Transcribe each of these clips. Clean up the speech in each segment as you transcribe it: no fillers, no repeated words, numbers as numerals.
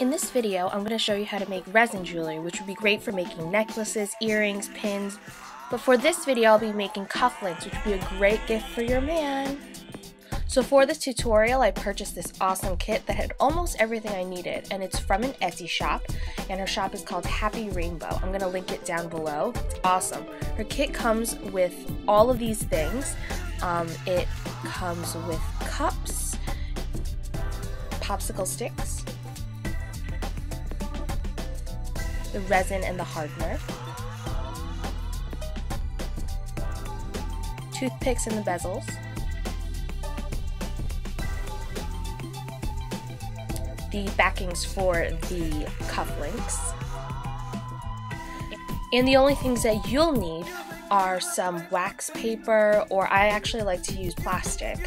In this video, I'm going to show you how to make resin jewelry, which would be great for making necklaces, earrings, pins. But for this video, I'll be making cufflinks, which would be a great gift for your man. So for this tutorial, I purchased this awesome kit that had almost everything I needed, and it's from an Etsy shop, and her shop is called Happy Rainbow. I'm going to link it down below. It's awesome. Her kit comes with all of these things. It comes with cups, popsicle sticks, the resin and the hardener, toothpicks and the bezels, the backings for the cufflinks, and the only things that you'll need are some wax paper, or I actually like to use plastic.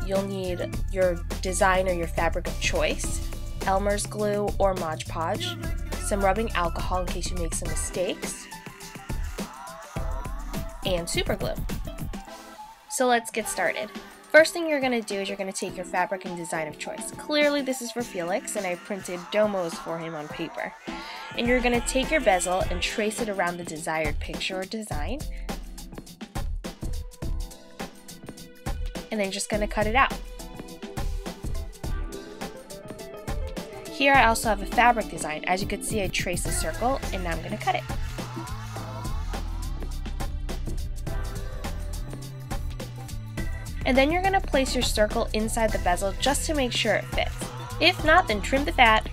You'll need your design or your fabric of choice, Elmer's glue or Mod Podge, some rubbing alcohol in case you make some mistakes, and super glue. So let's get started. First thing you're going to do is you're going to take your fabric and design of choice. Clearly this is for Felix, and I printed domos for him on paper. And you're going to take your bezel and trace it around the desired picture or design. And then you're just going to cut it out. Here I also have a fabric design. As you can see, I traced a circle, and now I'm going to cut it. And then you're going to place your circle inside the bezel just to make sure it fits. If not, then trim the fat.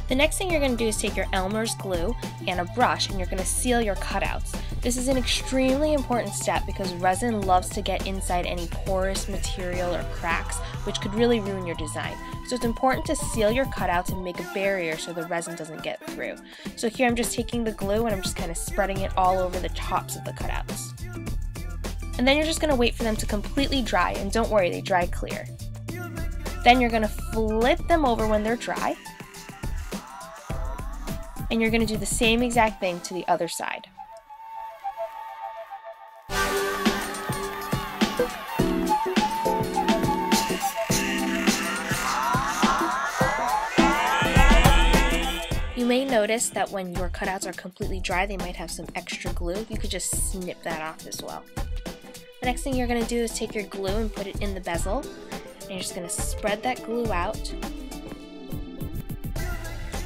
The next thing you're going to do is take your Elmer's glue and a brush, and you're going to seal your cutouts. This is an extremely important step because resin loves to get inside any porous material or cracks, which could really ruin your design. So it's important to seal your cutouts and make a barrier so the resin doesn't get through. So here I'm just taking the glue and I'm just kind of spreading it all over the tops of the cutouts. And then you're just going to wait for them to completely dry, and don't worry, they dry clear. Then you're going to flip them over when they're dry, and you're going to do the same exact thing to the other side. You may notice that when your cutouts are completely dry, they might have some extra glue. You could just snip that off as well. The next thing you're going to do is take your glue and put it in the bezel, and you're just going to spread that glue out.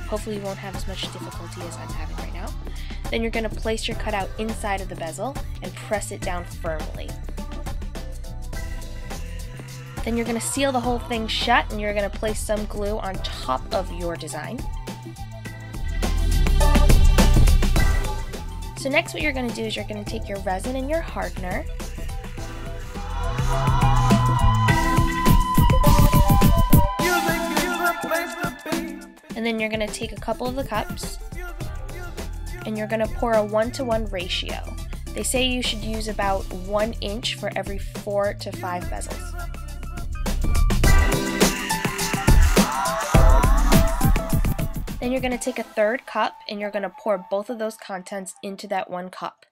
Hopefully you won't have as much difficulty as I'm having right now. Then you're going to place your cutout inside of the bezel and press it down firmly. Then you're going to seal the whole thing shut, and you're going to place some glue on top of your design. So next what you're going to do is you're going to take your resin and your hardener, and then you're going to take a couple of the cups and you're going to pour a 1-to-1 ratio. They say you should use about 1 inch for every 4 to 5 bezels. Then you're going to take a third cup and you're going to pour both of those contents into that 1 cup.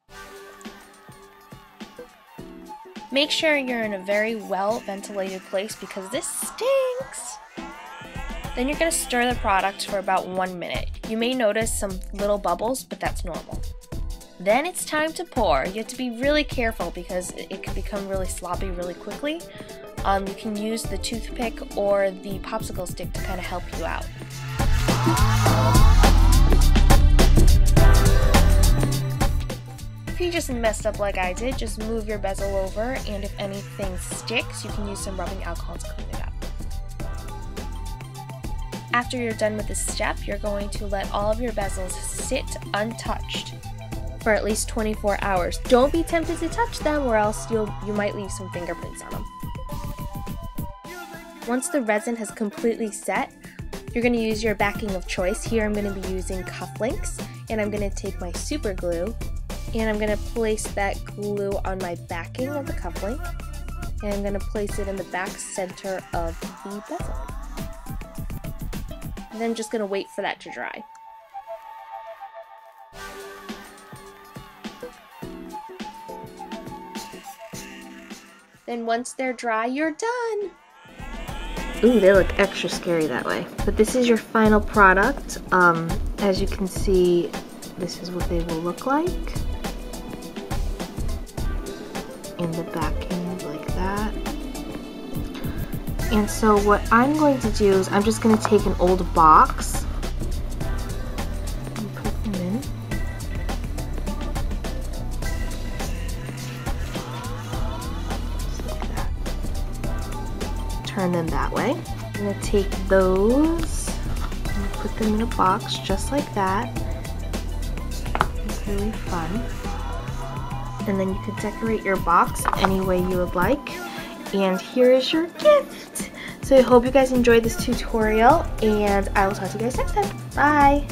Make sure you're in a very well ventilated place because this stinks. Then you're going to stir the product for about 1 minute. You may notice some little bubbles, but that's normal. Then it's time to pour. You have to be really careful because it can become really sloppy really quickly. You can use the toothpick or the popsicle stick to kind of help you out. If you just messed up like I did, just move your bezel over, and if anything sticks, you can use some rubbing alcohol to clean it up. After you're done with this step, you're going to let all of your bezels sit untouched for at least 24 hours. Don't be tempted to touch them or else you might leave some fingerprints on them. Once the resin has completely set, you're going to use your backing of choice. Here I'm going to be using cufflinks, and I'm going to take my super glue and I'm going to place that glue on my backing of the cufflink, and I'm going to place it in the back center of the bezel. And then I'm just going to wait for that to dry. Then once they're dry, you're done! Ooh, they look extra scary that way. But this is your final product. As you can see, this is what they will look like. In the backing like that. And so what I'm going to do is I'm just going to take an old box and put them in. Just like that. Turn them that way. I'm going to take those and put them in a box just like that. It's really fun. And then you can decorate your box any way you would like. And here is your gift. So I hope you guys enjoyed this tutorial, and I will talk to you guys next time. Bye!